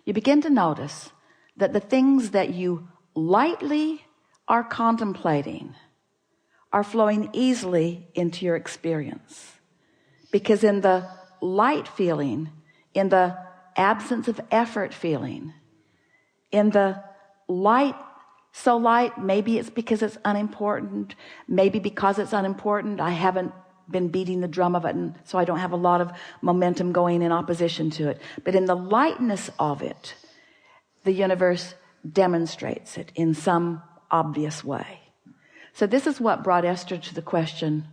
you begin to notice that the things that you lightly are contemplating are flowing easily into your experience, because in the light feeling, in the absence of effort feeling, in the light, so light, maybe it's because it's unimportant, maybe because it's unimportant I haven't been beating the drum of it, and so I don't have a lot of momentum going in opposition to it. But in the lightness of it, the universe demonstrates it in some obvious way. So this is what brought Esther to the question.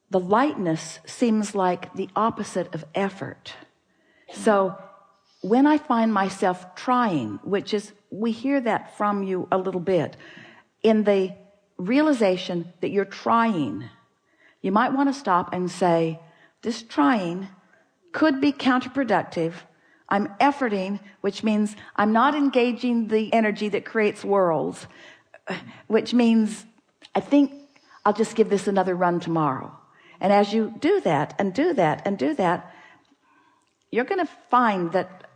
The lightness seems like the opposite of effort. So when I find myself trying, which is, we hear that from you a little bit, in the realization that you're trying, you might want to stop and say, this trying could be counterproductive. I'm efforting, which means I'm not engaging the energy that creates worlds, which means I think I'll just give this another run tomorrow. And as you do that and do that and do that, you're going to find that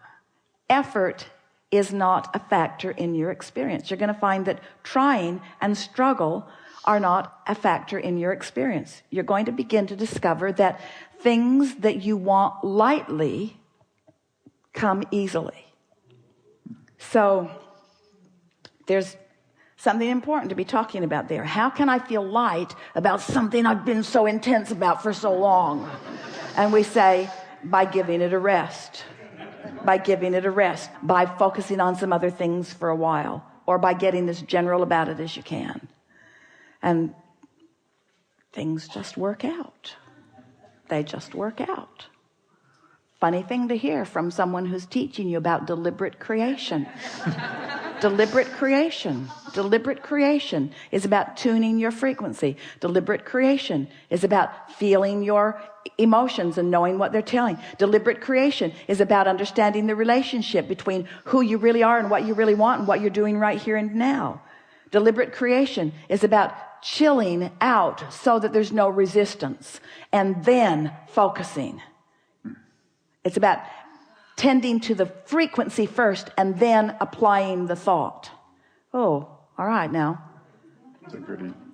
effort is not a factor in your experience. You're going to find that trying and struggle are not a factor in your experience. You're going to begin to discover that things that you want lightly come easily. So there's something important to be talking about there. How can I feel light about something I've been so intense about for so long? And we say, by giving it a rest. By giving it a rest, by focusing on some other things for a while, or by getting as general about it as you can. And things just work out. They just work out. Funny thing to hear from someone who's teaching you about deliberate creation. Deliberate creation. Deliberate creation is about tuning your frequency. Deliberate creation is about feeling your emotions and knowing what they're telling. Deliberate creation is about understanding the relationship between who you really are and what you really want and what you're doing right here and now. Deliberate creation is about chilling out so that there's no resistance and then focusing. It's about tending to the frequency first and then applying the thought. Oh, all right now.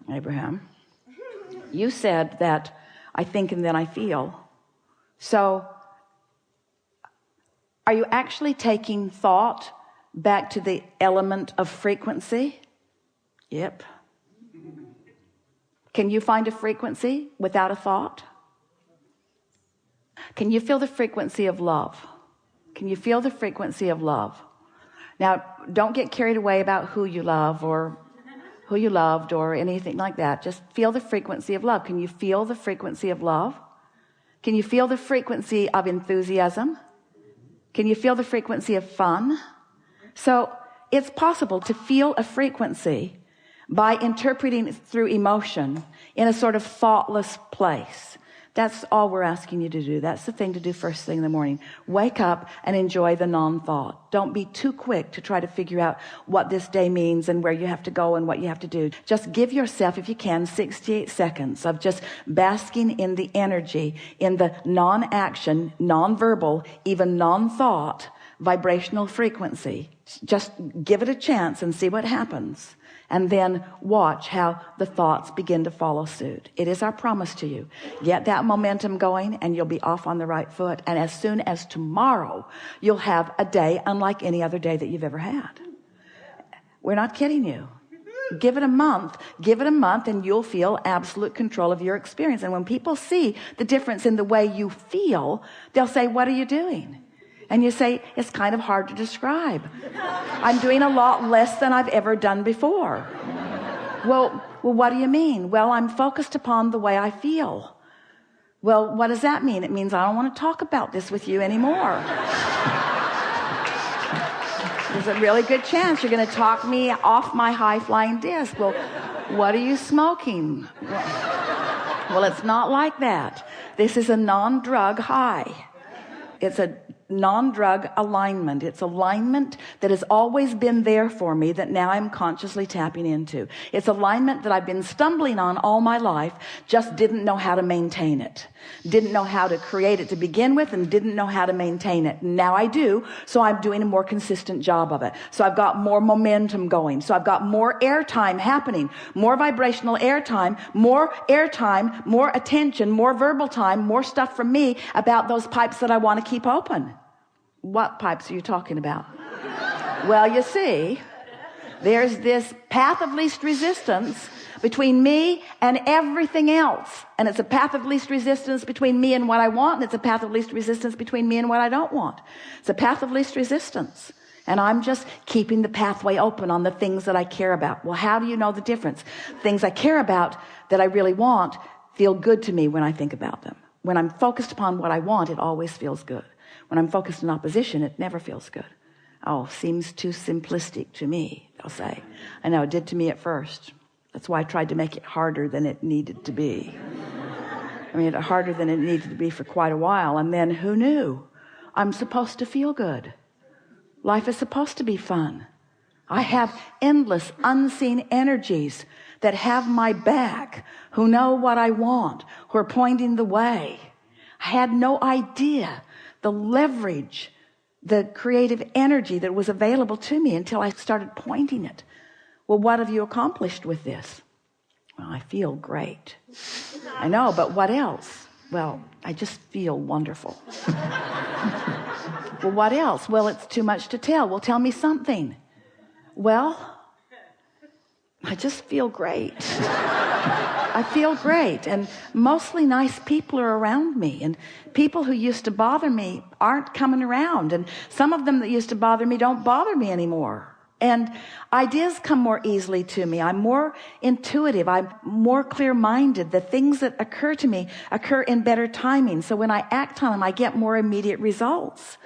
Abraham, you said that I think and then I feel. So are you actually taking thought back to the element of frequency? Yep. Can you find a frequency without a thought? Can you feel the frequency of love? Can you feel the frequency of love? Now, don't get carried away about who you love or who you loved or anything like that. Just feel the frequency of love. Can you feel the frequency of love? Can you feel the frequency of enthusiasm? Can you feel the frequency of fun? So it's possible to feel a frequency by interpreting it through emotion in a sort of thoughtless place. That's all we're asking you to do. That's the thing to do first thing in the morning. Wake up and enjoy the non-thought. Don't be too quick to try to figure out what this day means and where you have to go and what you have to do. Just give yourself, if you can, 68 seconds of just basking in the energy, in the non-action, non-verbal, even non-thought vibrational frequency. Just give it a chance and see what happens. And then watch how the thoughts begin to follow suit. It is our promise to you. Get that momentum going and you'll be off on the right foot. And as soon as tomorrow, you'll have a day unlike any other day that you've ever had. We're not kidding you. Give it a month and you'll feel absolute control of your experience. And when people see the difference in the way you feel, they'll say, what are you doing? And you say, it's kind of hard to describe. I'm doing a lot less than I've ever done before. Well, what do you mean? Well, I'm focused upon the way I feel. Well, what does that mean? It means I don't want to talk about this with you anymore. There's a really good chance you're going to talk me off my high-flying disc. Well, what are you smoking? Well, it's not like that. This is a non-drug high. It's a non-drug alignment. It's alignment that has always been there for me that now I'm consciously tapping into. It's alignment that I've been stumbling on all my life, just didn't know how to maintain it. Didn't know how to create it to begin with, and didn't know how to maintain it. Now I do, so I'm doing a more consistent job of it. So I've got more momentum going. So I've got more airtime happening, more vibrational airtime, more attention, more verbal time, more stuff from me about those pipes that I want to keep open. What pipes are you talking about? Well, you see, there's this path of least resistance between me and everything else. And it's a path of least resistance between me and what I want. And it's a path of least resistance between me and what I don't want. It's a path of least resistance. And I'm just keeping the pathway open on the things that I care about. Well, how do you know the difference? Things I care about that I really want feel good to me when I think about them. When I'm focused upon what I want, it always feels good. When I'm focused in opposition, it never feels good. Oh, seems too simplistic to me, they'll say. I know, it did to me at first. That's why I tried to make it harder than it needed to be. I mean, harder than it needed to be for quite a while. And then who knew? I'm supposed to feel good. Life is supposed to be fun. I have endless unseen energies that have my back, who know what I want, who are pointing the way. I had no idea the leverage, the creative energy that was available to me until I started pointing it. Well, what have you accomplished with this? Well, I feel great. I know, but what else? Well, I just feel wonderful. Well, what else? Well, it's too much to tell. Well, tell me something. Well, I just feel great. I feel great. And mostly nice people are around me. And people who used to bother me aren't coming around. And some of them that used to bother me don't bother me anymore. And ideas come more easily to me. I'm more intuitive. I'm more clear-minded. The things that occur to me occur in better timing. So when I act on them, I get more immediate results.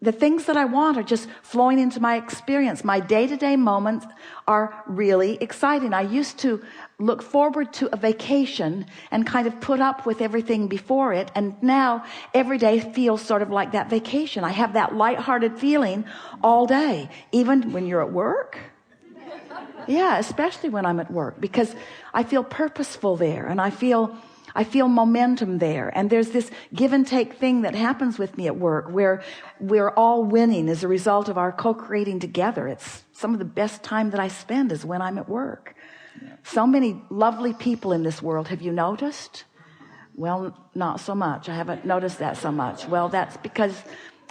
The things that I want are just flowing into my experience. My day-to-day moments are really exciting. I used to look forward to a vacation and kind of put up with everything before it. And now every day feels sort of like that vacation. I have that lighthearted feeling all day, even when you're at work. Yeah, especially when I'm at work, because I feel purposeful there, and I feel momentum there. And there's this give and take thing that happens with me at work where we're all winning as a result of our co-creating together. It's some of the best time that I spend is when I'm at work. Yeah. So many lovely people in this world. Have you noticed? Well, not so much. I haven't noticed that so much. Well, that's because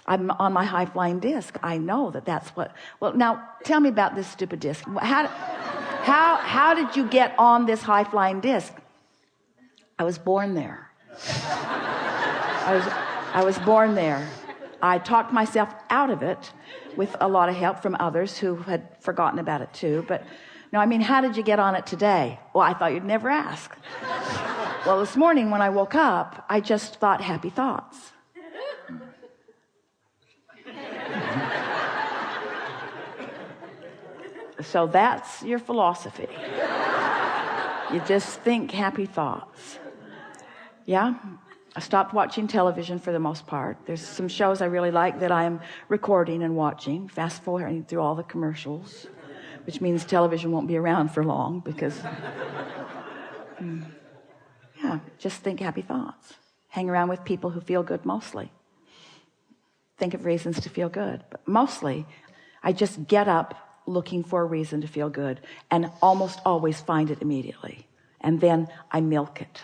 I'm on my high-flying disc. I know that's what. Well, now tell me about this stupid disc. How did you get on this high-flying disc? I was born there. I was born there. I talked myself out of it with a lot of help from others who had forgotten about it too. But no, I mean, how did you get on it today? Well, I thought you'd never ask. Well, this morning when I woke up, I just thought happy thoughts. So that's your philosophy. You just think happy thoughts. Yeah, I stopped watching television for the most part. There's some shows I really like that I'm recording and watching, fast forwarding through all the commercials, which means television won't be around for long because, yeah, just think happy thoughts. Hang around with people who feel good mostly. Think of reasons to feel good. But mostly, I just get up looking for a reason to feel good and almost always find it immediately. And then I milk it.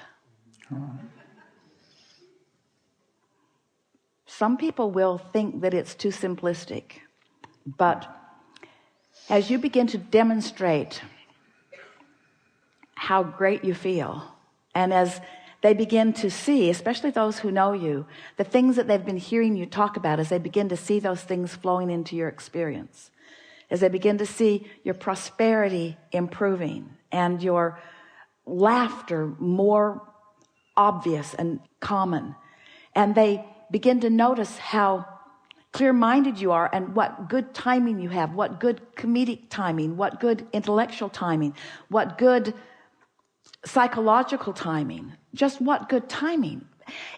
Some people will think that it's too simplistic, but as you begin to demonstrate how great you feel, and as they begin to see, especially those who know you, the things that they've been hearing you talk about, as they begin to see those things flowing into your experience, as they begin to see your prosperity improving and your laughter more obvious and common, and they begin to notice how clear-minded you are and what good timing you have, what good comedic timing, what good intellectual timing, what good psychological timing, just what good timing.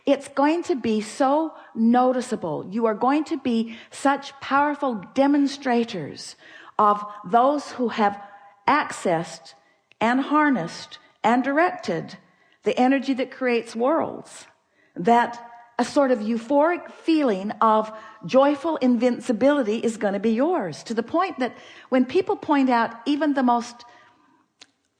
it's going to be so noticeable. You are going to be such powerful demonstrators of those who have accessed and harnessed and directed the energy that creates worlds, that a sort of euphoric feeling of joyful invincibility is going to be yours, to the point that when people point out even the most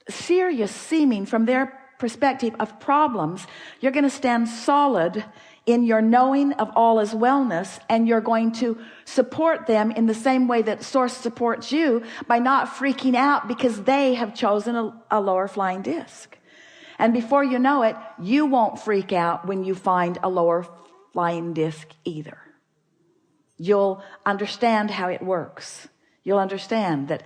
serious seeming from their perspective of problems, you're going to stand solid in your knowing of all is wellness, and you're going to support them in the same way that Source supports you, by not freaking out because they have chosen a lower flying disc. And before you know it, you won't freak out when you find a lower flying disc either. You'll understand how it works. You'll understand that,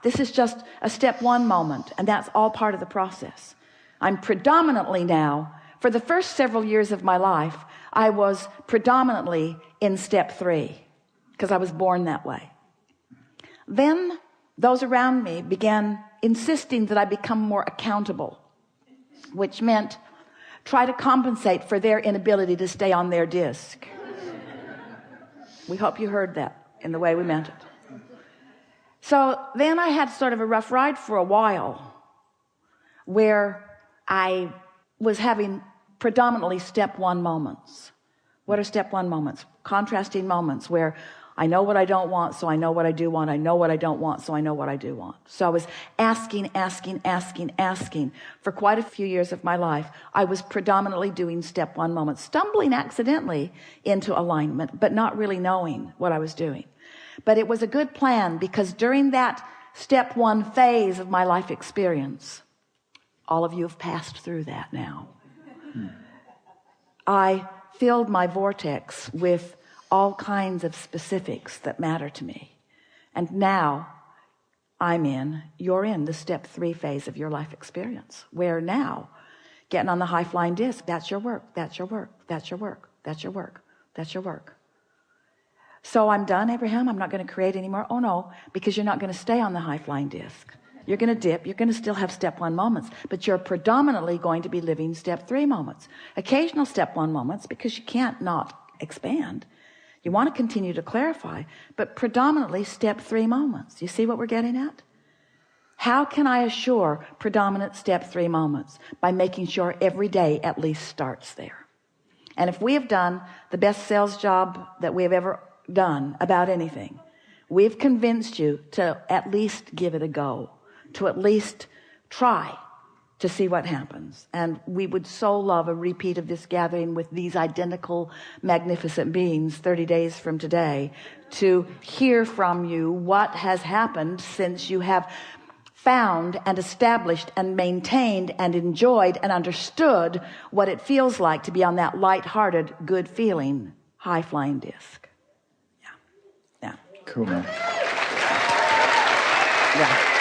this is just a step one moment, and that's all part of the process. I'm predominantly now, for the first several years of my life, I was predominantly in step 3 because I was born that way. Then those around me began insisting that I become more accountable, which meant try to compensate for their inability to stay on their disc. We hope you heard that in the way we meant it. So then I had sort of a rough ride for a while, where I was having predominantly step 1 moments. What are step 1 moments? Contrasting moments where I know what I don't want, so I know what I do want. I know what I don't want, so I know what I do want. So I was asking for quite a few years of my life. I was predominantly doing step 1 moments, stumbling accidentally into alignment, but not really knowing what I was doing. But it was a good plan, because during that step 1 phase of my life experience, all of you have passed through that now. I filled my vortex with all kinds of specifics that matter to me. And now you're in the step 3 phase of your life experience, where now getting on the high flying disc, that's your work, that's your work, that's your work, that's your work, that's your work. So I'm done, Abraham, I'm not going to create anymore. Oh no, because you're not going to stay on the high flying disc. You're going to dip. You're going to still have step 1 moments, but you're predominantly going to be living step 3 moments. Occasional step 1 moments, because you can't not expand. You want to continue to clarify, but predominantly step 3 moments. You see what we're getting at? How can I assure predominant step 3 moments? By making sure every day at least starts there. And if we have done the best sales job that we have ever done about anything, we've convinced you to at least give it a go, to at least try to see what happens. And we would so love a repeat of this gathering with these identical magnificent beings 30 days from today, to hear from you what has happened since you have found and established and maintained and enjoyed and understood what it feels like to be on that light-hearted, good feeling high flying disc. Yeah. Cool, man. Yeah.